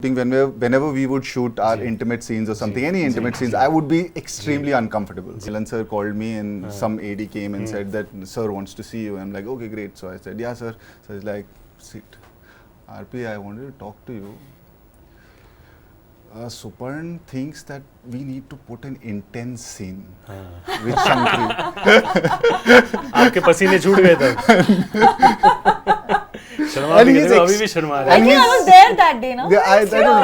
Whenever we would shoot our intimate scenes or something, any intimate scenes, I would be extremely uncomfortable. Sultan sir called me and some AD came and said that sir wants to see you. I'm like, okay, great. So I said, yeah, sir. So he's like, sit. RP, I wanted to talk to you. Suparn thinks that we need to put an intense scene with Shankri. आपके पसीने छूट गए तब. शर्मा भी गए, अभी भी शर्मा रहे. I think I was there that day, no? Yeah, I don't know.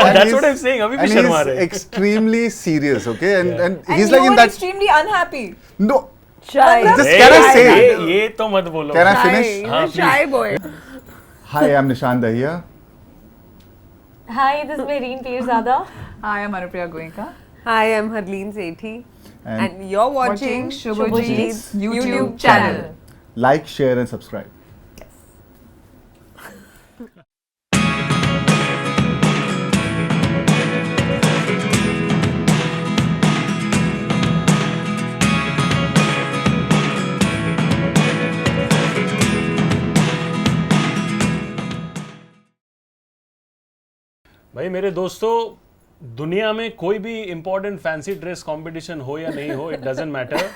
And That's what I'm saying. अभी भी शर्मा रहे. he's extremely serious, okay? And And he's you like in were that. extremely unhappy. No. Shy. Just can I say? ये तो मत बोलो. Can I finish? He's a shy boy. Hi, I'm Nishant Dahiya. Hi, this is Mehreen Pirzada. Hi, I'm Anupriya Goenka. Hi, I'm Harleen Sethi. And you're watching Subhojit's YouTube channel. Like, share, and subscribe. भाई मेरे दोस्तों, दुनिया में कोई भी important fancy dress competition हो या नहीं हो, इट डजंट मैटर.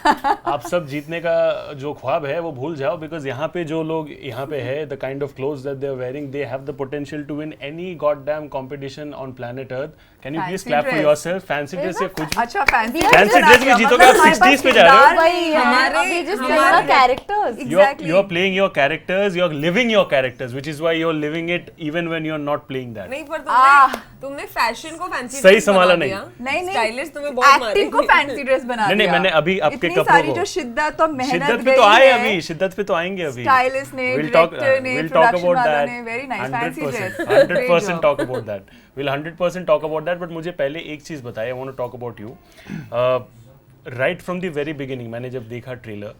आप सब जीतने का जो ख्वाब है वो भूल जाओ, बिकॉज यहाँ पे जो लोग यहाँ पे है, the kind of clothes that they are wearing, they have the potential to win any god damn competition on planet Earth. Can you please clap for yourself? Fancy dress या कुछ अच्छा फैंसी ड्रेस में जीतोगे. आप 60s पे जा रहे हो. हमारे characters. You are playing your characters, you are living your characters, which is why you are living it even when you are not playing that. नहीं, पर तुमने फैशन को फैंसी सही संभाला नहीं. नहीं स्टाइलिस्ट तुम्हें बहुत मारे. एक्टिंग को फैंसी ड्रेस बना दिया. नहीं, मैंने अभी आपके इतनी कपड़ों सारी को जो शिद्दत और मेहनत शिद्दत पे गई तो आए है, अभी, शिद्दत पे तो आएंगे अभी. स्टाइलिस्ट ने, डायरेक्टर ने, प्रोडक्शन वालों ने, very nice fancy dress. 100% talk about that. We'll 100% talk about that. But मुझे पहले एक चीज बताइए. I want to talk about you. Right from the very beginning, मैंने जब देखा trailer,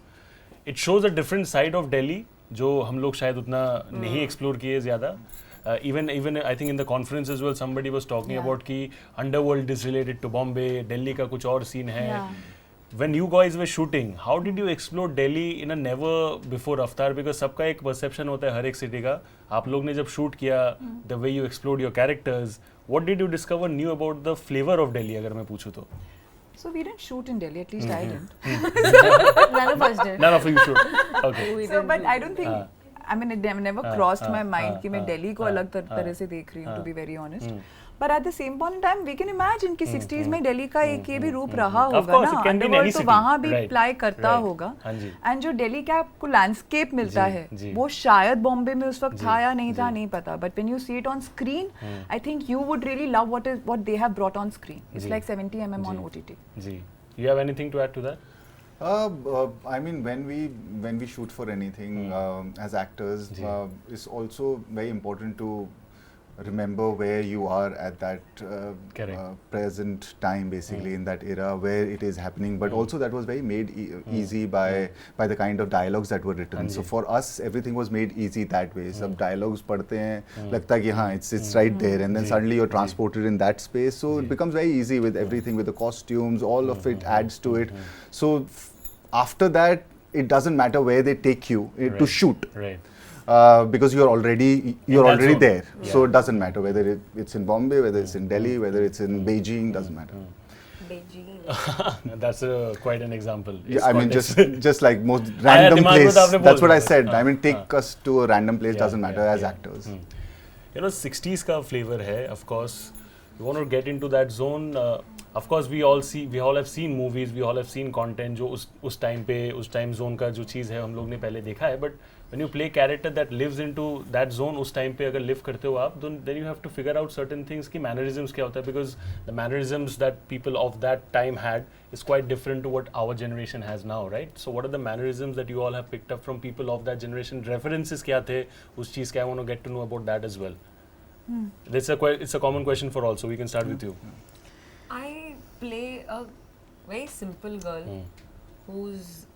it shows a different side of Delhi जो हम लोग शायद उतना नहीं एक्सप्लोर किए ज़्यादा. Even I think in the conference as well, somebody was talking about कि underworld is related to Bombay, Delhi का कुछ और scene है. When you guys were shooting, how did you explore Delhi in a never before avatar? Because सबका एक perception होता है हर एक city का. आप लोग ने जब shoot किया, the way you explored your characters, what did you discover new about the flavor of Delhi? अगर मैं पूछूँ तो. So we didn't shoot in Delhi, at least I didn't. None of us did. None of you shoot. Okay. So but I don't think, I mean, it never crossed my mind कि मैं दिल्ली को अलग तरह से देख रही हूँ, to be very honest. But at the same point in time, we can imagine कि 60s में दिल्ली का एक ये भी रूप रहा होगा ना, अंडरवर्ल्ड तो वहाँ भी प्लाई करता होगा. एंड जो दिल्ली का आपको लैंडस्केप मिलता है, वो शायद बॉम्बे में उस वक्त था या नहीं था, नहीं पता. But when you see it on screen, I think you would really love what they have brought on screen. It's like 70 mm on OTT. Ji. You have anything to add to that? I mean, when we shoot for anything as actors, it's also very important to remember where you are at that present time, basically in that era where it is happening. But also that was very made easy by the kind of dialogues that were written. So for us, everything was made easy that way. Sab dialogues padhte hain, लगता है कि हाँ, it's right there, and then suddenly you're transported in that space. So it becomes very easy with everything, with the costumes, all of it adds to it. So after that, it doesn't matter where they take you to shoot. Right. Because you're already there, so it doesn't matter whether it's in Bombay, whether it's in Delhi, whether it's in Beijing, doesn't matter. Beijing. That's quite an example. Yeah, I mean, just like most random place. That's what I said. I mean, take us to a random place, doesn't matter as actors. You know, 60s का flavor है. Of course, you want to get into that zone. Of course, we all have seen movies, we all have seen content जो उस time zone का जो चीज़ है हम लोग ने पहले देखा है. But when you play character that lives into that zone, उस time पे अगर live करते हो आप, then you have to figure out certain things कि mannerisms क्या होता है, because the mannerisms that people of that time had is quite different to what our generation has now, right? So what are the mannerisms that you all have picked up from people of that generation? References क्या थे उस चीज़ का? I want to get to know about that as well. It's a common question for all, so we can start with you. I play a very simple girl who's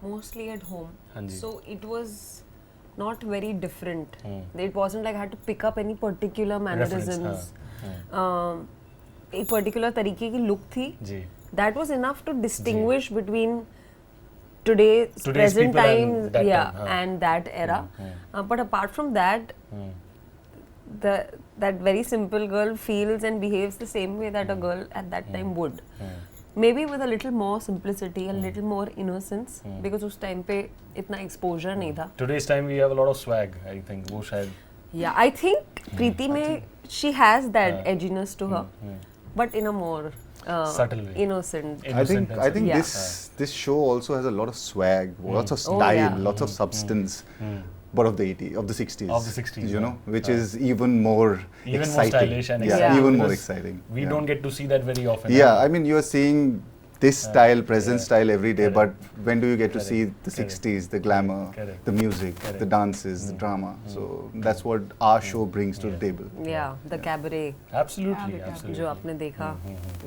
mostly at home. So it was not very different. It wasn't like I had to pick up any particular mannerisms. एक particular तरीके की look थी. That was enough to distinguish between today's present time, and that era. But apart from that, the that very simple girl feels and behaves the same way that a girl at that time would. Maybe with a little more simplicity, a little more innocence, because उस time पे इतना exposure नहीं था. Today's time we have a lot of swag, I think. वो शायद. Yeah, I think Preeti में she has that edginess to her, but in a more subtle way. innocent. I think Yeah. this show also has a lot of swag, lots of style, yeah. lots of substance. But of the 60s. Of the 60s, you know, which is even more even exciting. more stylish and yeah, exciting. even more Because exciting. We don't get to see that very often. Yeah, I mean, you are seeing this style, present style every day, Correct. but when do you get to see the Correct. 60s, the glamour, Correct. the music, Correct. the dances, the drama? So that's what our show brings to the table. Yeah, the cabaret Absolutely, absolutely. जो आपने देखा.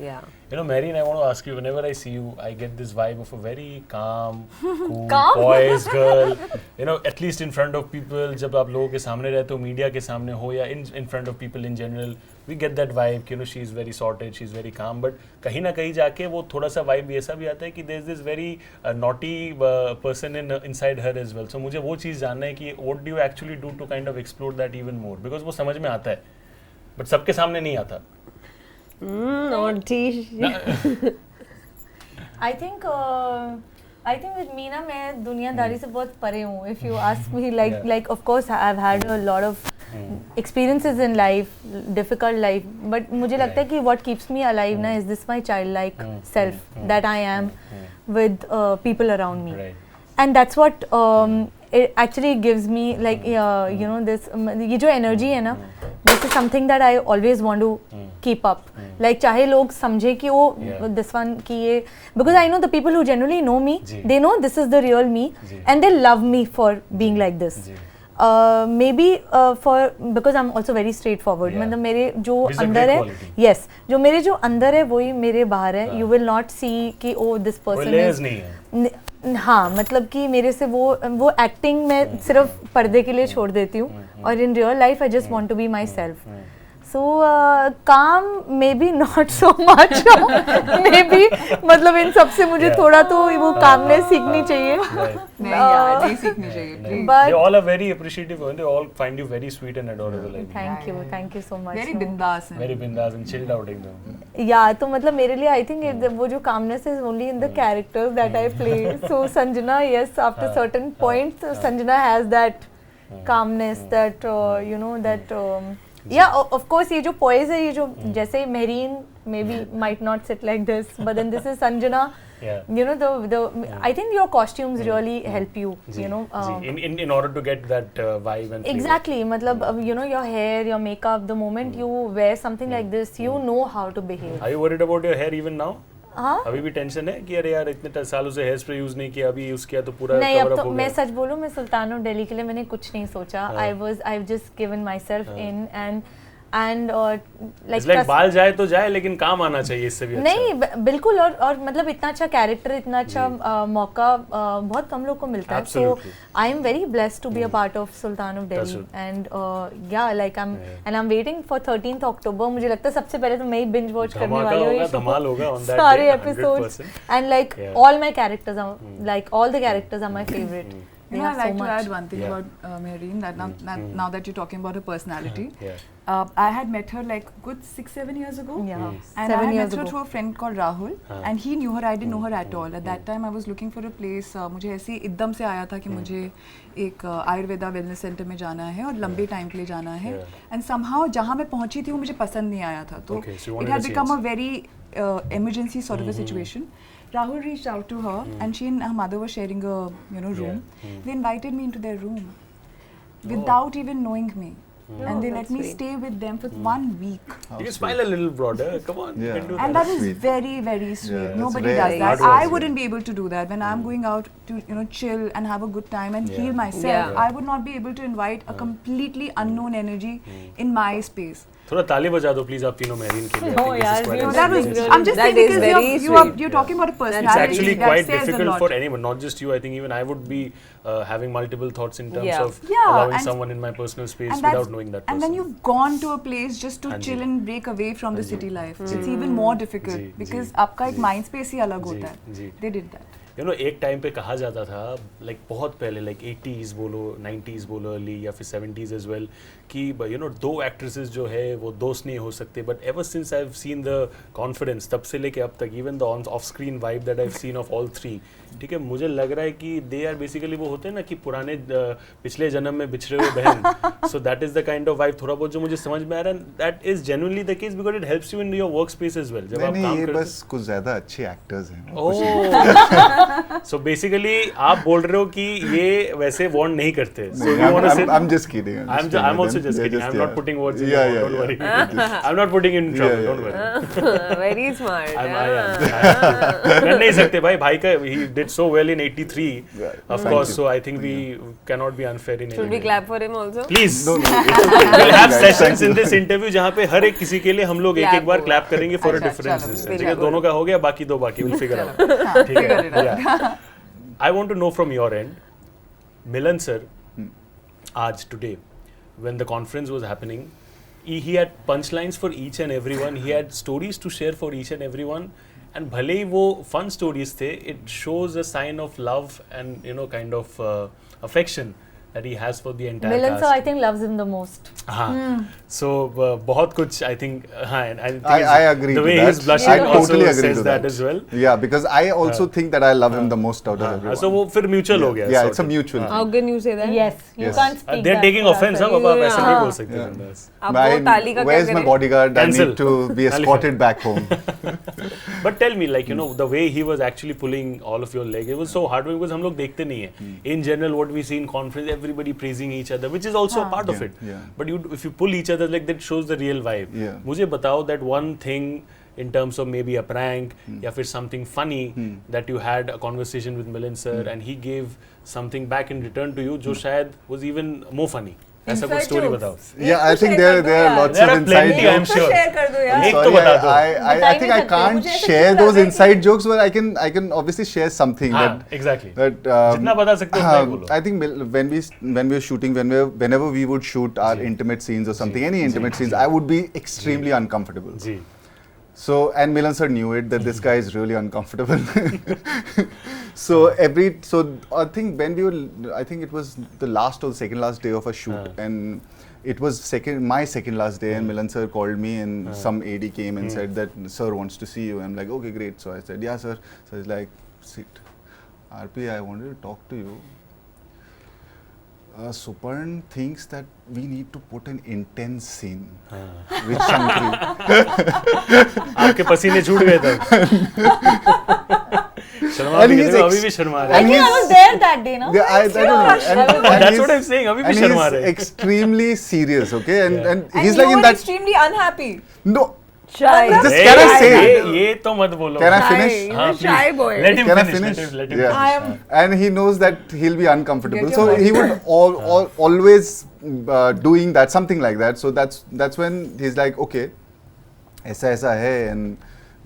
Yeah. You know, Mehreen, I want to ask you, whenever I see you, I get this vibe of a very calm, cool, Calm? poised girl. You know, at least in front of people, जब आप लोगों के सामने रहते हो, media के सामने हो या in front of people in general, we get that vibe, you know, she is very sorted, she is very calm. But कहीं ना कहीं जाके वो थोड़ा सा vibe ऐसा भी आता है कि there is this very naughty person inside her as well. So मुझे वो चीज़ जानना है कि what do you actually do to kind of explore that even more? Because वो समझ में आता है, but सबके सामने नहीं आता. Naughty. I think with me ना मैं दुनियादारी से बहुत परे हूँ. If you ask me, like of course I've had a lot of experiences in life, difficult life, but मुझे लगता है कि what keeps me alive ना is this my childlike self that I am with people around me. Right. And that's what it actually gives me, like you know, this ये जो energy है ना, this is something that I always want to keep up. Like चाहे लोग समझे कि वो this one कि ये, because I know the people who generally know me, they know this is the real me, and they love me for being like this. Maybe for because I'm also very straightforward. मतलब मेरे जो अंदर है, yes, जो मेरे जो अंदर है वही मेरे बाहर है. You will not see कि oh this person is. नहीं है. हाँ, मतलब कि मेरे से वो एक्टिंग मैं सिर्फ पर्दे के लिए छोड़ देती हूँ, और in real life I just want to be myself. So काम maybe not so much, maybe मतलब इन सब से मुझे थोड़ा तो वो कामनेस सीखनी चाहिए. नहीं यार, नहीं सीखनी चाहिए. They all are very appreciative and they all find you very sweet and adorable. Thank you so much. Very bindas. Very bindas and chilled out एकदम. Yeah, तो मतलब मेरे लिए I think वो जो calmness is only in the characters that I play. So Sanjana, yes, after certain points, Sanjana has that calmness, that you know, that yeah, of course ये जो poise है, ये जो जैसे Mehreen maybe might not sit like this, but then this is Sanjana. Yeah. You know, the I think your costumes really help you. You know, in order to get that vibe and exactly. मतलब you know, your hair, your makeup. The moment you wear something like this, you know how to behave. Are you worried about your hair even now? हाँ. अभी भी tension है कि अरे यार इतने सालों से हेयर स्प्रे यूज नहीं किया, अभी यूज किया तो पूरा नहीं. अब कवर तो अप हो गया. मैं सच बोलूं, मैं सुल्तान ऑफ दिल्ली के लिए मैंने कुछ नहीं सोचा. I've just given myself in and like बाल जाए तो जाए, लेकिन काम आना चाहिए इससे भी अच्छा. नहीं बिल्कुल. और मतलब इतना अच्छा कैरेक्टर, इतना अच्छा मौका बहुत कम लोग को मिलता है. So I am very blessed to be a part of Sultan of Delhi, and yeah like I am waiting for 13th October. मुझे लगता है सबसे पहले तो मैं ही बिंज वॉच करने वाली हूँ सारे episodes, and like all my characters are like all the characters are my favourite. You know, I'd like to add one thing about Mehreen, that now that you're talking about her personality, I had met her like good 6-7 years ago. Yeah. And I had met her through a friend called Rahul, and he knew her. I didn't know her at all. At that time, I was looking for a place. मुझे ऐसे एकदम से आया था कि मुझे एक Ayurveda wellness centre में जाना है और लंबे टाइम के लिए जाना है. And somehow जहाँ मैं पहुँची थी वो मुझे पसंद नहीं आया था. तो it had become a very emergency sort of a situation. Rahul reached out to her, and she and her mother were sharing a room. They invited me into their room without even knowing me, and they let me stay with them for 1 week. You can smile a little broader. Come on, you can do And that is sweet. very, very sweet. Yeah, Nobody very does that. hard I wouldn't be able to do that. When I'm going out to chill and have a good time and heal myself, Yeah. I would not be able to invite a completely unknown energy in my space. थोड़ा ताली बजा दो please आप तीनों मेहरीन के लिए. No, यार, No, that was. I'm just That saying is because very you're talking about a It's personality. actually that quite says a difficult lot. for anyone, not just you. I think even I would be having multiple thoughts in terms of Yeah, allowing and- someone in my personal space And that's- without knowing that person. And then you've gone to a place just to chill and break away from the city life. It's even more difficult because आपका एक mind space ही अलग होता है. जी. They did that. you know एक time पे कहा जाता था like बहुत पहले like 80s बोलो 90s बोलो early या फिर 70s as well कि you know दो actresses जो है वो दोस्त नहीं हो सकते, but ever since I've seen the confidence तब से लेके अब तक even the off screen vibe that I've seen of all three, ठीक है, मुझे लग रहा है कि they are basically वो होते हैं ना कि पुराने पिछले जन्म में बिछड़े हुए बहन, so that is the kind of vibe थोड़ा बहुत जो मुझे समझ में आ रहा है, that is genuinely the case because it helps you in your workspace as well. जब आप काम करते बस कुछ ज़्यादा अच्छे एक्टर्स हैं. So basically आप बोल रहे हो कि ये वैसे वांट नहीं करते. So you want to say I'm just kidding. I'm also just kidding. I'm not putting words in your mouth. Don't worry. I'm not putting you in trouble. Don't worry. Very smart. कर नहीं सकते भाई का he did so well in 83. Of course. So I think we cannot be unfair in any way. Should we clap for him also? Please. We'll have sessions in this interview जहाँ पे हर एक किसी के लिए हम लोग एक बार clap करेंगे for a differences. ठीक है, दोनों का हो गया, बाकी दो बाकी we'll figure out. ठीक है. Yeah. I want to know from your end, Milan sir, आज today, when the conference was happening, he had punchlines for each and everyone. He had stories to share for each and everyone. And भले ही वो fun stories थे, it shows a sign of love and you know kind of affection that he has for the entire Milan cast. sir, I think loves him the most. हाँ. So बहुत कुछ I think हाँ, and I think I agree the to way that. he's blushing I also totally agree says to that as well. Yeah, because I also think that I love him the most out of everyone. So वो फिर mutual हो गया. Yeah, it's a mutual. How can you say that? Yes, you Yes. can't speak They're that taking for offense, us. हाँ पापा आप ऐसे नहीं Yeah. बोल सकते बंदास. अब वो ताली का क्या Where's my करें? bodyguard? I Cancel. need to be escorted back home. But tell me, like you know, the way he was actually pulling all of your leg, it was so heartwarming because हम लोग देखते नहीं हैं. In general, what we see in conference, everybody praising each other, which is also a part of it. Yeah. But if you pull each other, like that shows the real vibe. Yeah. मुझे बताओ that one thing in terms of maybe a prank या फिर something funny that you had a conversation with Milan sir and he gave something back in return to you जो शायद was even more funny. ऐसा कुछ story बताओ. Yeah, I think there are lots There of are plenty, inside I'm jokes. sure. share कर दो यार. एक तो Sorry, बता दो. I think I can't share those inside jokes, but I can obviously share something हाँ, that exactly. जितना बता सकते हो उतना ही बोलो. I think when we were shooting, whenever we would shoot our intimate scenes or something, any intimate scenes, I would be extremely uncomfortable. Ji. So, and Milan sir knew it that this guy is really uncomfortable. So I think I think it was the last or second last day of a shoot, and it was my second last day, and Milan sir called me, and some AD came and said that sir wants to see you. I'm like, okay, great. So I said, yeah, sir. So he's like, sit, RP, I wanted to talk to you. Suparn thinks that we need to put an intense scene with Shankri. आपके पसीने छूट गए तब. शर्मा भी कहते हो, अभी भी शर्मा रहे. I think I was there that day, no? Yeah, I don't know. That's what I'm saying. अभी भी शर्मा And रहे. he's extremely serious, okay? And And he's you like in were that. extremely unhappy. No. Shy. Just can I say? ये तो मत बोलो. Can I Shy, finish? he's हाँ, a shy please. boy. Let him Can I finish. finish? Let him Yeah. finish. And he knows that he'll be uncomfortable, Get so your he would always doing that, something like that. So that's when he's like, okay, ऐसा है, and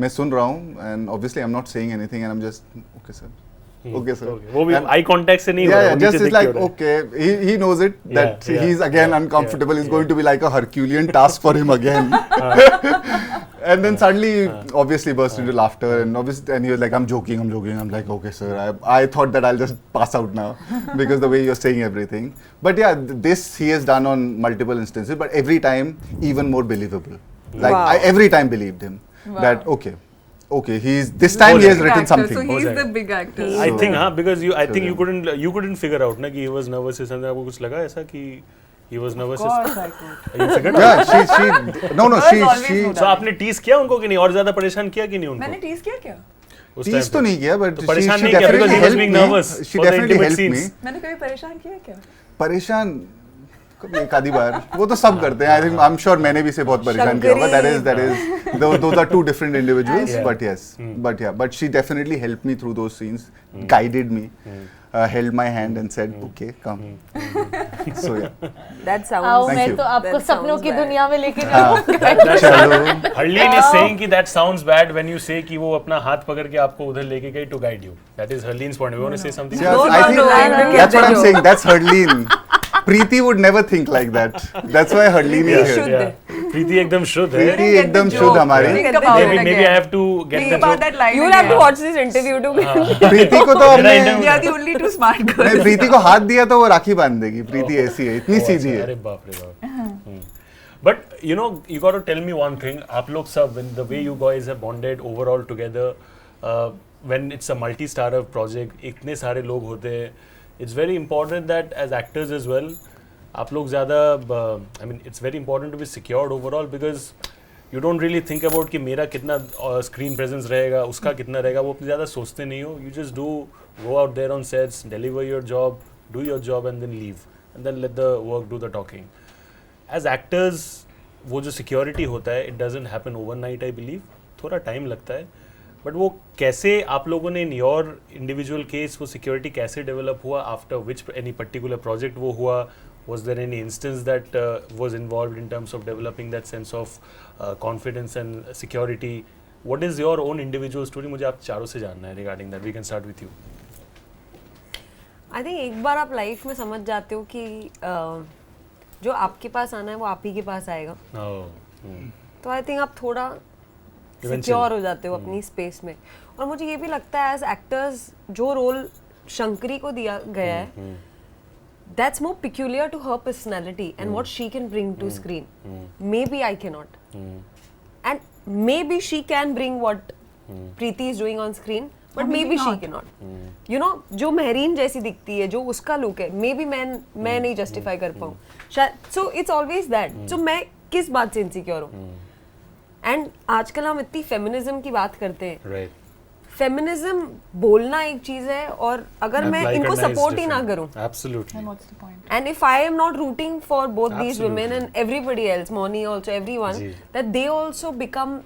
मैं सुन रहा हूँ, and obviously I'm not saying anything, and I'm just okay, sir. Okay, sir. वो भी And- eye contact से नहीं हो Yeah, रहा. yeah, वो just नीचे it's देख के like हो रहा है. okay, he knows it that Yeah, he's again yeah, uncomfortable. yeah, It's going to be like a Herculean task for him again. And then suddenly, obviously, burst into laughter, and he was like, "I'm joking." I'm like, "Okay, sir. I thought that I'll just pass out now because the way you're saying everything." But yeah, this he has done on multiple instances, but every time even more believable. Like Wow. I every time believed him that Wow. okay, this time he has Big written actor, something. So he's the big actor. I So- think हाँ, because I think yeah. you couldn't figure out ना कि he was nervous or something. आपको कुछ लगा ऐसा कि he was nervous? Of course I could. You figured out? Yeah, she no, Girls always she know So आपने tease किया उनको कि नहीं और ज़्यादा परेशान किया कि नहीं उनको? मैंने टीज किया क्या? उस tease time तो पे? नहीं किया, but तो she परेशान नहीं किया definitely because he was helped being me. nervous She for the definitely intimate helped me. scenes. मैंने कभी परेशान किया क्या? परेशान कभी एक आधी बार वो तो सब करते हैं. I think I'm sure मैंने भी से बहुत परेशान किया होगा. That is those are two different individuals. Yeah. But yes, but she definitely helped me through those scenes, guided me, held my hand and said, "Okay, come." So yeah. That sounds. आओ Thank मैं you. तो आपको That सपनों sounds की bad. दुनिया में लेके हाँ. जाऊंगा. चलो. Harleen is saying कि that sounds bad when you say कि वो अपना हाथ पकड़ के आपको उधर लेके गई to guide you. That is Harleen's point. You want to say something? Yeah, No, I no, think no, no. that's what I'm saying. That's Harleen. Preeti would never think like that. That's why Harleen is Should here. they? प्रीति एकदम शुद्ध है. प्रीति एकदम शुद्ध हमारी. Maybe I have to get the joke. You will have to watch this interview to. प्रीति को तो हमने We are the only two smart girls. नहीं, प्रीति को हाथ दिया तो वो राखी बांध देगी. प्रीति ऐसी है, इतनी सीधी है. अरे बाप रे बाप. But you know, you got to tell me one thing. आप लोग सब, when the way you guys have bonded overall together, when it's a multi-starrer project, इतने सारे लोग होते हैं. It's very important that as actors as well, आप लोग ज़्यादा, I mean, it's very important to be secured overall because you don't really think about कि मेरा कितना screen presence रहेगा, उसका कितना रहेगा, वो अपनी ज़्यादा सोचते नहीं हो. You just go out there on sets, deliver your job, do your job and then leave, and then let the work do the talking. As actors, वो जो security होता है, it doesn't happen overnight, I believe. थोड़ा time लगता है. But वो कैसे आप लोगों ने इन योर इंडिविजुअल केस वो सिक्योरिटी कैसे डेवलप हुआ, after which any particular project वो हुआ, was there any instance that was involved in terms of developing that sense of confidence and security? What is your own individual story? मुझे आप चारों से जानना है regarding that. We can start with you. I think एक बार आप life में समझ जाते हो कि जो आपके पास आना है वो आप ही के पास आएगा. तो आई थिंक आप थोड़ा सिक्योर हो जाते हो अपनी स्पेस में. और मुझे ये भी लगता है एज एक्टर्स जो रोल शंकरी को दिया गया है, that's more peculiar to her personality and what she can bring to screen. Maybe I can not, and maybe she can bring what Preeti is doing on screen, but maybe she can not. You know, जो मेहरीन जैसी दिखती है, जो उसका look है, may be मैं नहीं justify कर पाऊँ शायद. So it's always that. So मैं किस बात से इनसिक्योर हूँ? एंड आजकल हम इतनी फेमिनिज्म की बात करते हैं. फेमिनिज्म बोलना एक चीज है, और अगर मैं इनको सपोर्ट ही ना करूं, and if I am not rooting for both these women and everybody else, Moni also, everyone, that they also become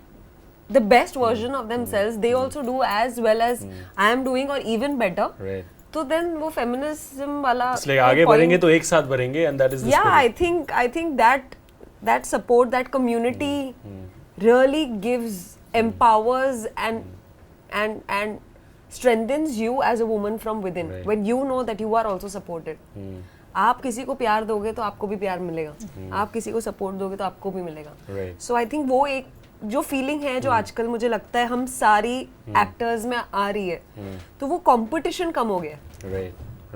the best version of themselves, they also do as well as I am doing और even better. तो then वो feminism वाला इसलिए आगे बढ़ेंगे तो एक साथ बढ़ेंगे, and that is the spirit. I think that support, that community really gives, empowers and strengthens you as a woman from within, right. When you know that you are also supported. आप किसी को प्यार दोगे तो आपको भी प्यार मिलेगा. आप किसी को सपोर्ट दोगे तो आपको भी मिलेगा. So I think वो एक जो फीलिंग है जो आजकल मुझे लगता है हम सारी एक्टर्स में आ रही है, तो वो कंपटीशन कम हो गया.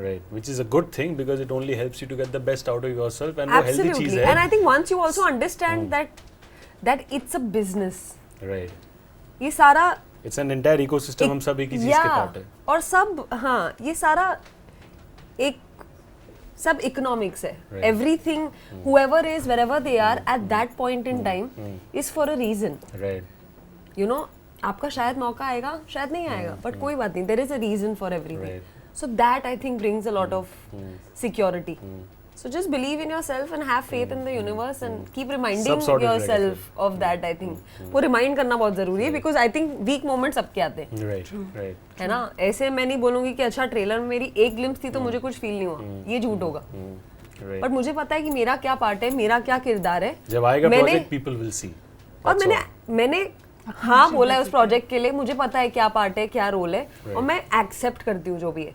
Right, which is a good thing because it only helps you to get the best out of yourself, and वो healthy चीज है. And I think once you also understand that it's a business. Right. ये सारा it's an entire ecosystem, हम सब एक ही चीज के पार्ट है. और सब, हाँ, ये सारा एक सब इकोनॉमिक्स है. Everything, whoever is, wherever they are at that point in time is for a reason. Right. You know, आपका शायद मौका आएगा, शायद नहीं आएगा, but कोई बात नहीं. There is a reason for everything. Right. So that I think brings a lot of security. So just believe in yourself and have faith in the universe and keep reminding yourself of that. I think वो remind करना बहुत जरूरी है, because I think weak moments सबके आते हैं. Right. है ना? ऐसे मैं नहीं बोलूँगी कि अच्छा ट्रेलर में मेरी एक ग्लिम्स थी तो मुझे कुछ फील नहीं हुआ, ये झूठ होगा. बट मुझे पता है कि मेरा क्या पार्ट है, मेरा क्या किरदार है. जब आएगा प्रोजेक्ट people will see. और मैंने हाँ बोला है उस प्रोजेक्ट के लिए, मुझे पता है क्या पार्ट है, क्या रोल है, और मैं एक्सेप्ट करती हूँ जो भी है.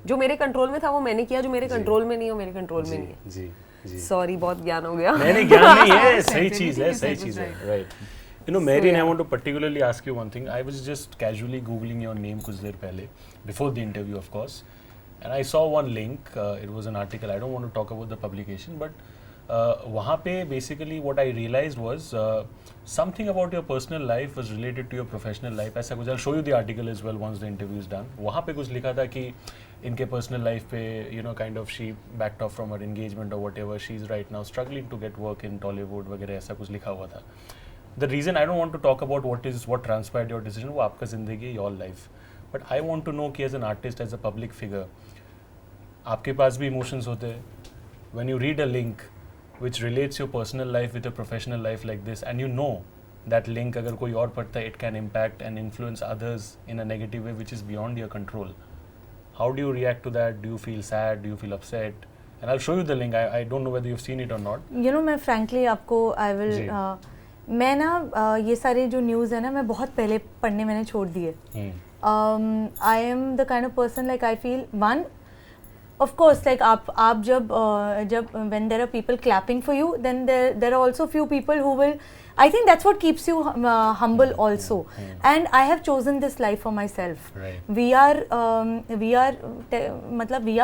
जो मेरे कंट्रोल में था वो मैंने किया, जो मेरे कंट्रोल में नहीं है वो मेरे कंट्रोल में नहीं है. सॉरी, बहुत ज्ञान हो गया. नहीं, ज्ञान नहीं है, सही चीज है. Right. You know, Mehreen, I want to particularly ask you one thing. I was just casually googling your name कुछ देर पहले, before the interview of course, and I saw one link. It was an article. I don't want to talk about the publication, but वहाँ पे basically what I realized was something about your personal life was related to your professional life. ऐसा कुछ, I'll show you the article as well once the interview is done. वहाँ पे कुछ लिखा था कि इनके personal life पे, you know, kind of she backed off from her engagement or whatever. She's right now struggling to get work in Tollywood वगैरह, ऐसा कुछ लिखा हुआ था. The reason I don't want to talk about what transpired your decision, वो आपका जिंदगी, your life. But I want to know कि as an artist, as a public figure, आपके पास भी emotions होते हैं. When you read a link which relates your personal life with your professional life like this, and you know that link अगर कोई और पढ़ता है, it can impact and influence others in a negative way which is beyond your control. How do you react to that? Do you feel sad? Do you feel upset? And I'll show you the link. I don't know whether you've seen it or not. You know, मैं frankly आपको I will मैं ना ये सारे जो news है ना, मैं बहुत पहले पढ़ने मैंने छोड़ दिए. I am the kind of person like I feel one, of course, like आप जब when there are people clapping for you, then there are also few people who will. I think that's what keeps you humble also. And I have chosen this life for myself. Right. We are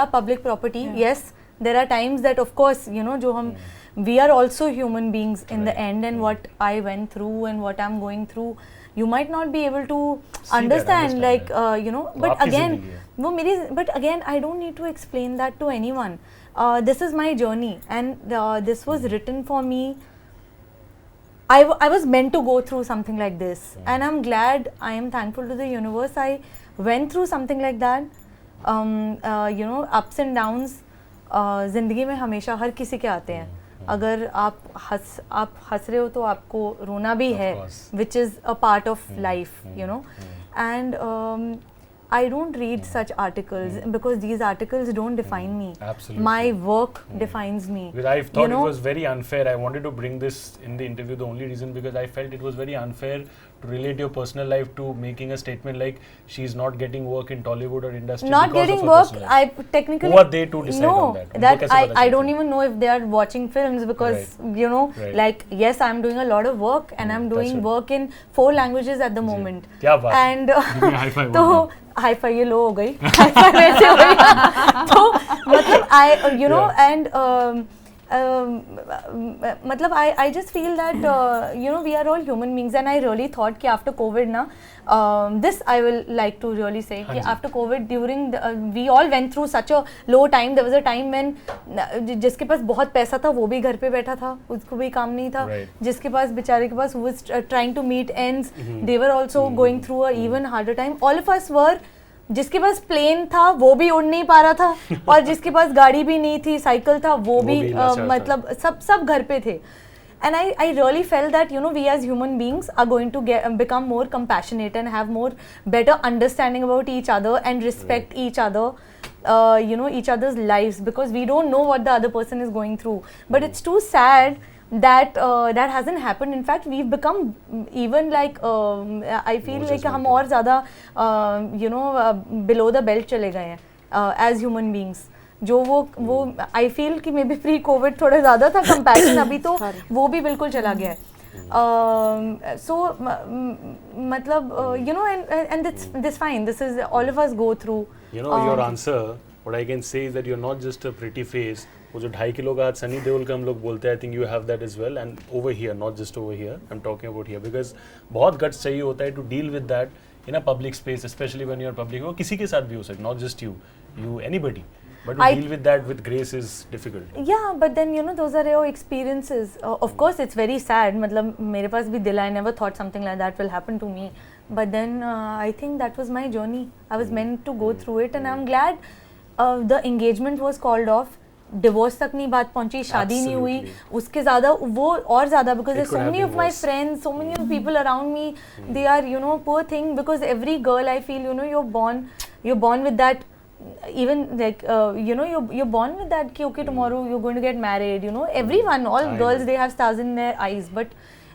public property. Yes, there are times that, of course, you know, we are also human beings in the end, and what I went through and what I'm going through, you might not be able to understand, like you know. But again, I don't need to explain that to anyone. This is my journey, and this was written for me. I was meant to go through something like this, and I'm glad, I am thankful to the universe I went through something like that. You know, ups and downs ज़िंदगी में हमेशा हर किसी के आते हैं. अगर आप हंस रहे हो तो आपको रोना भी है, which is a part of life, you know. And I don't read such articles because these articles don't define me. Absolutely. My work defines me. Because I thought it was very unfair. I wanted to bring this in the interview. The only reason because I felt it was very unfair to relate your personal life to making a statement like she's not getting work in Tollywood or industry. Not getting work. I technically. Who are they to decide on that? That I don't even know if they are watching films because you know, like yes, I'm doing a lot of work and I'm doing work in 4 languages at the moment. And तो hi fi ये लो हो गई, hi fi वैसे हो गई. तो मतलब I you know and मतलब I just feel that you know, we are all human beings, and I really thought कि after COVID ना this I will like to really say कि after COVID during we all went through such a low time. There was a time when जिसके पास बहुत पैसा था वो भी घर पे बैठा था, उसको भी काम नहीं था. जिसके पास बेचारे के पास who was trying to meet ends, they were also going through a even harder time. All of us were. जिसके पास प्लेन था वो भी उड़ नहीं पा रहा था, और जिसके पास गाड़ी भी नहीं थी, साइकिल था, वो भी मतलब सब घर पे थे. And I really felt that, you know, we as human beings are going to become more compassionate and have more better understanding about each other and respect each other, you know, each other's lives, because we don't know what the other person is going through. But it's too sad that that hasn't happened. In fact, we've become even like I feel like हम और ज़्यादा you know below the belt चले गए हैं as human beings. जो वो I feel कि maybe pre COVID थोड़ा ज़्यादा था compassion, अभी तो वो भी बिल्कुल चला गया है. So मतलब you know, and this fine. This is all of us go through. You know, your answer, what I can say is that you're not just a pretty face. वो जो 2.5 किलो का आज सनी देओल का हम लोग बोलते हैं, I think you have that as well, and over here, not just over here, I'm talking about here, because बहुत guts चाहिए होता है to deal with that in a public space, especially when you're public. वो किसी के साथ भी हो सकता है, not just you, anybody. But to deal with that with grace is difficult. Yeah, but then you know, those are your experiences. Of course, it's very sad. मतलब मेरे पास भी दिल, I never thought something like that will happen to me. But then I think that was my journey. I was meant to go through it, and I'm glad the engagement was called off. Divorce तक नहीं बात पहुंची, शादी नहीं हुई, उसके ज़्यादा वो और ज़्यादा, because there's so many of my friends, so many of people around me, they are, you know, poor thing, because every girl I feel, you know, you're born with that, even like you know, you're born with that कि okay, tomorrow you're going to get married, you know, everyone, all girls, they have stars in their eyes, but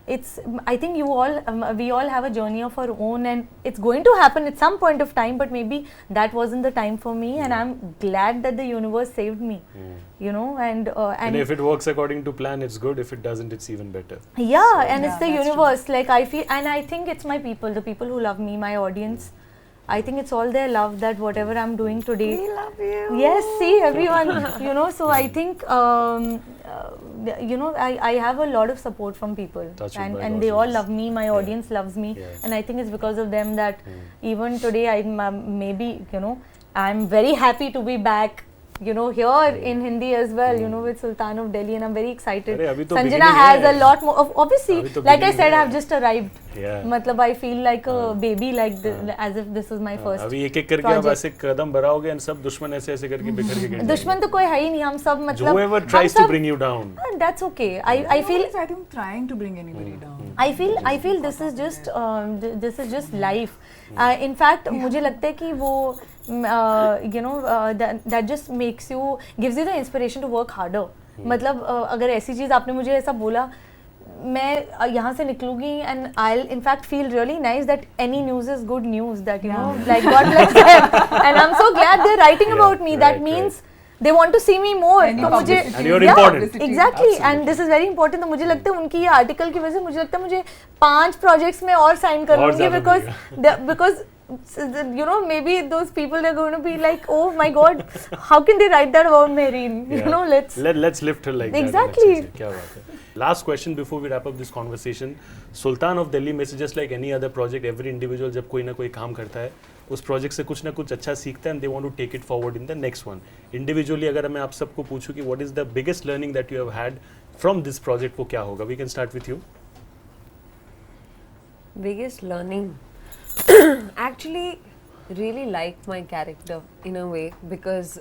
it's, I think we all have a journey of our own, and it's going to happen at some point of time, but maybe that wasn't the time for me, and I'm glad that the universe saved me, you know, and if it works according to plan, it's good. If it doesn't, it's even better. Yeah, so, and it's the universe, true. Like I feel, and I think it's my people, the people who love me, my audience. I think it's all their love that whatever I'm doing today. We love you. Yes, see everyone, you know. So I think you know, I have a lot of support from people, and they all love me. My audience loves me, and I think it's because of them that even today I maybe, you know, I'm very happy to be back. You know, here in Hindi as well, you know, with Sultan of Delhi, and I'm very excited. Sanjana has a lot more. Obviously, like I said, I've just arrived. मतलब I feel like a baby, like as if this is my first. अभी एक-एक करके आप ऐसे कदम बढ़ाओगे, and सब दुश्मन ऐसे-ऐसे करके बिखर के गिर जाएंगे. दुश्मन तो कोई है ही नहीं, हम सब मतलब. Whoever tries to bring you down. That's okay. I feel. I don't trying to bring anybody down. I feel this is just life. In fact, मुझे लगता है कि वो you know that just gives you the inspiration to work harder. मतलब अगर ऐसी चीज़ आपने मुझे ऐसा बोला, मैं यहाँ से निकलूँगी, and I'll in fact feel really nice that any news is good news, that you know, like God bless them, and I'm so glad they're writing about me. That means they want to see me more. तो मुझे and you're important. Exactly, and this is very important. तो मुझे लगता है उनकी ये article की वजह से मुझे लगता है मुझे 5 प्रोजेक्ट्स में और साइन कर लूँगी because you know, maybe those people are going to be like, oh my god, how can they write that about Mehreen? You know, let's lift her like exactly. that. Exactly. क्या बात है. Last question before we wrap up this conversation. Sultan of Delhi में से just like any other project, every individual जब कोई ना कोई काम करता है उस प्रोजेक्ट से कुछ ना कुछ अच्छा सीखता है and they want to take it forward in the next one. Individually अगर मैं आप सबको पूछूं कि what is the biggest learning that you have had from this project, वो क्या होगा? We can start with you. Biggest learning. Actually, really like my character in a way because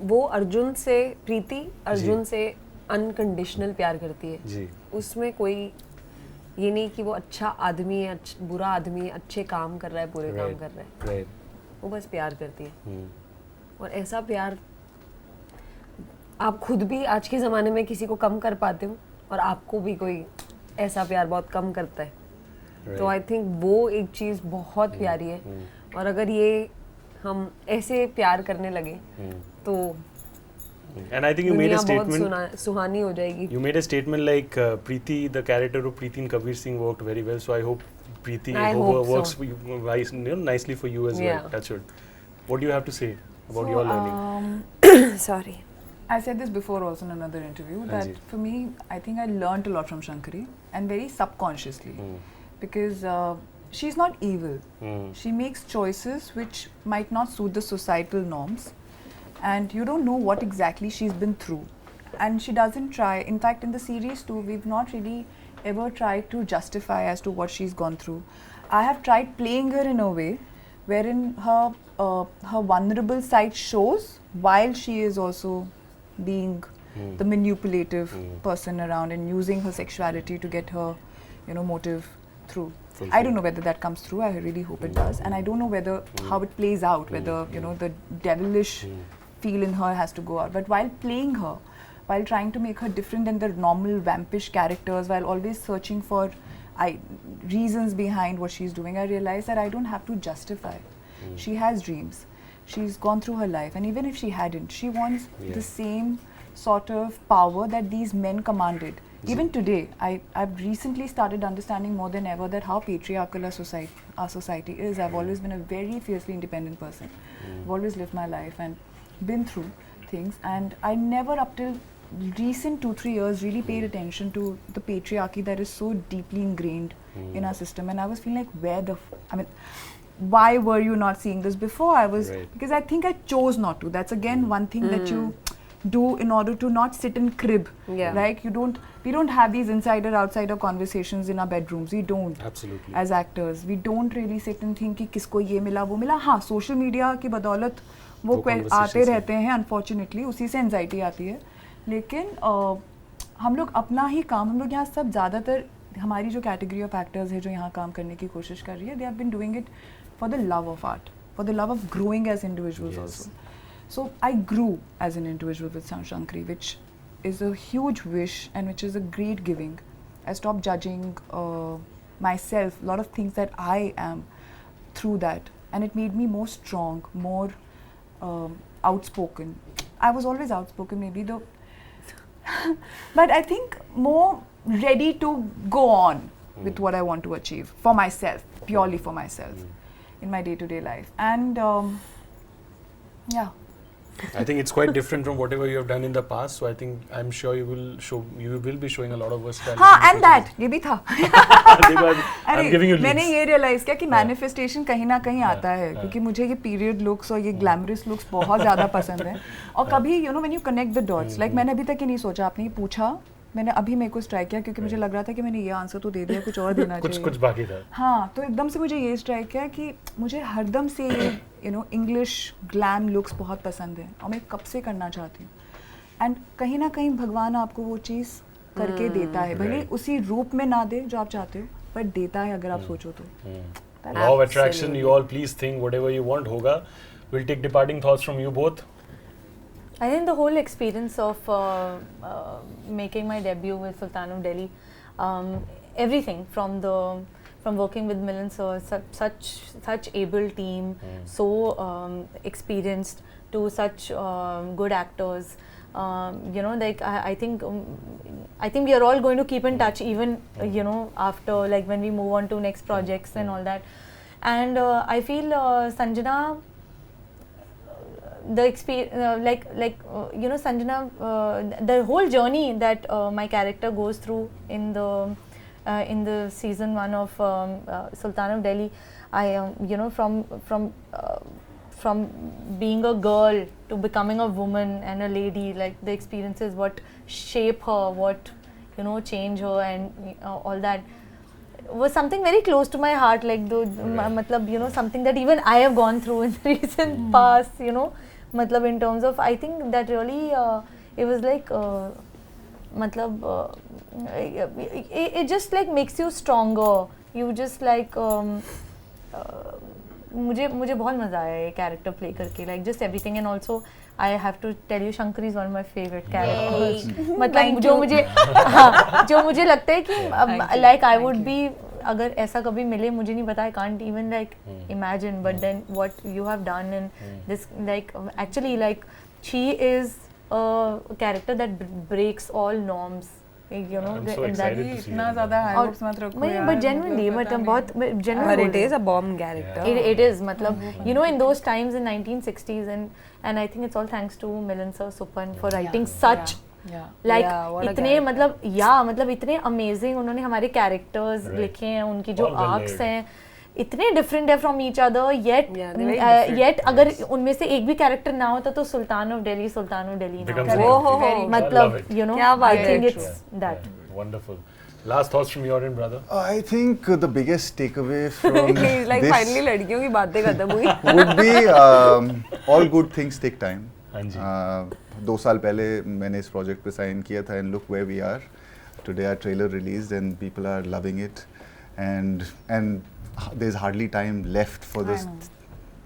वो अर्जुन से प्रीति अर्जुन से अनकंडीशनल प्यार करती है जी. उसमें कोई ये नहीं कि वो अच्छा आदमी है बुरा आदमी है अच्छे काम कर रहा है बुरे काम कर रहा है वो बस प्यार करती है और ऐसा प्यार आप खुद भी आज के ज़माने में किसी को कम कर पाते हो और आपको भी कोई ऐसा प्यार बहुत कम करता है तो आई थिंक वो एक चीज़ बहुत प्यारी है और अगर ये हम ऐसे प्यार करने लगे तो and I think you made a statement सुहानी हो जाएगी. You made a statement like Preeti, the character of Preeti in Kabir Singh worked very well. So I hope Preeti works for you, nicely for you as well. That's it. What do you have to say about your learning? Sorry. I said this before also in another interview that for me, I think I learned a lot from Shankari and very subconsciously because she's not evil. She makes choices which might not suit the societal norms. And you don't know what exactly she's been through, and she doesn't try. In fact, in the series too, we've not really ever tried to justify as to what she's gone through. I have tried playing her in a way wherein her vulnerable side shows while she is also being the manipulative person around and using her sexuality to get her, motive through. I don't know whether that comes through. I really hope it does, and I don't know whether how it plays out. Whether the devilish feel in her has to go out. But while playing her, while trying to make her different than the normal vampish characters, while always searching for reasons behind what she's doing, I realized that I don't have to justify. She has dreams. She's gone through her life, and even if she hadn't, she wants the same sort of power that these men commanded. Even today, I've recently started understanding more than ever that how patriarchal our society is. I've always been a very fiercely independent person. I've always lived my life and been through things, and I never up till recent 2-3 years really paid attention to the patriarchy that is so deeply ingrained in our system. And I was feeling like why were you not seeing this before? Because I think I chose not to. That's again one thing that you do in order to not sit and crib. Like we don't have these insider outsider conversations in our bedrooms. We don't. Absolutely. As actors, we don't really sit and think कि किसको ये मिला वो मिला. हाँ, social media की बदौलत वो आते रहते हैं. Unfortunately, उसी से anxiety आती है. लेकिन हम लोग अपना ही काम, हम लोग यहाँ सब ज़्यादातर हमारी जो category of actors है जो यहाँ काम करने की कोशिश कर रही है, they have been doing it for the love of art, for the love of growing as individuals also. So I grew as an individual with Shankari, which is a huge wish and which is a great giving. I stopped judging myself, a lot of things that I am through that, and it made me more strong, more outspoken. I was always outspoken maybe though, but I think more ready to go on with what I want to achieve for myself, purely for myself in my day-to-day life. And yeah. I think it's quite different from whatever you have done in the past. So I think I'm sure you will be showing a lot of versatility. हाँ, and that ये भी था. I'm giving you leads. मैंने ये realize किया कि manifestation कहीं ना कहीं आता है, क्योंकि मुझे ये period looks और ये glamorous looks बहुत ज़्यादा पसंद है. और कभी when you connect the dots, like मैंने अभी तक ही नहीं सोचा, आपने ये पूछा, मैंने अभी मेरे को स्ट्राइक किया क्योंकि मुझे लग रहा था कि मैंने ये आंसर तो दे दिया, कुछ और देना चाहिए. कुछ बाकी था. हाँ, तो एकदम से मुझे ये स्ट्राइक किया कि मुझे हरदम से ये इंग्लिश ग्लैम लुक्स बहुत पसंद है और मैं कब से करना चाहती हूँ. एंड कहीं ना कहीं भगवान आपको वो चीज़ करके देता है, भले उसी रूप में ना दे जो आप चाहते हो, बट देता है अगर आप सोचो तो. Law of attraction, you all please think whatever you want होगा. We'll take departing thoughts from you both. I think the whole experience of making my debut with Sultan of Delhi, everything from from working with Milind sir, such able team, so experienced, to such good actors. You know, like I think we are all going to keep in touch even you know, after, like when we move on to next projects and all that. And I feel Sanjana, the experience, you know, Sanjana, the whole journey that my character goes through in the season 1 of Sultan of Delhi, I you know, from being a girl to becoming a woman and a lady, like the experiences, what shape her, what, you know, change her, and all that was something very close to my heart, like the matlab, you know, something that even I have gone through in the recent past, you know, matlab, in terms of, I think that really it was like matlab, it just like makes you stronger. You just like मुझे बहुत मजा आया ये character play करके, like just everything. And also I have to tell you, Shankari is one of my favorite characters. मतलब जो मुझे लगता है कि like I would be, अगर ऐसा कभी मिले, मुझे नहीं पता, I can't even like imagine. But then what you have done in this, like actually like she is a character that breaks all norms. You know, I'm so excited to see इतना ज़्यादा high hopes मत रखो यार. But genuinely, मतलब बहुत genuinely. But it is a bomb character. It is, मतलब you know, in those times in 1960s, and I think it's all thanks to Milind sir, Supan, for writing such like इतने मतलब इतने amazing उन्होंने हमारे characters लिखे हैं, उनकी जो arcs हैं इतने different है from each other, yet अगर उनमें से एक भी character ना होता तो Sultan of Delhi ना, मतलब you know, I think it's that. Wonderful. Last thoughts from your end, brother? I think the biggest takeaway from like this finally लड़कियों की बातें खत्म हुई. would be all good things take time. हाँ जी. 2 साल पहले मैंने इस project पे sign किया था, and look where we are. Today our trailer released and people are loving it, and there's hardly time left for this,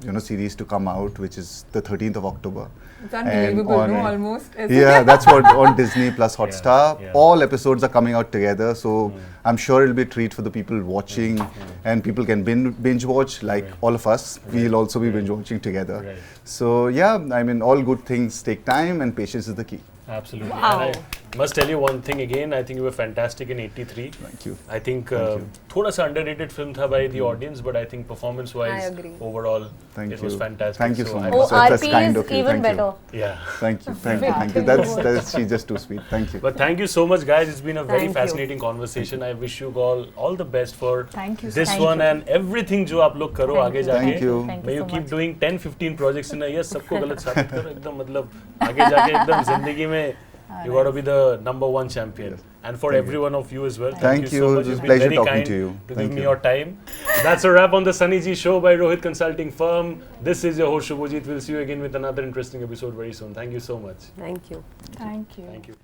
you know, series to come out, which is the 13th of October. It's unbelievable, no? Almost. Yeah, that's what on Disney Plus Hotstar. Yeah. All episodes are coming out together, so I'm sure it'll be a treat for the people watching, and people can binge watch like all of us. We'll also be binge watching together. So yeah, I mean, all good things take time, and patience is the key. Absolutely. Wow. And I must tell you one thing again. I think you were fantastic in 83. Thank you. I think thoda sa underrated film tha by the audience, but I think performance-wise, overall, it was fantastic. Thank you so much. Oh, that's RP kind is of you. even Thank better. You. Yeah. Thank you. That's she's just too sweet. Thank you. But thank you so much, guys. It's been a very fascinating conversation. I wish you all the best for this one and everything जो आप लोग करो आगे जाके. Thank you. May you keep doing 10-15 projects in a year. सबको गलत साबित करो एकदम, मतलब आगे जाके एकदम जिंदगी में you got to be the #1 champion. And for every one of you as well. Thank you. So much. It was You've a pleasure been very talking kind to you. to give me your time. That's a wrap on the Sunny G Show by Rohit Consulting Firm. This is your host Subhojit. We'll see you again with another interesting episode very soon. Thank you so much. Thank you. Thank you. Thank you.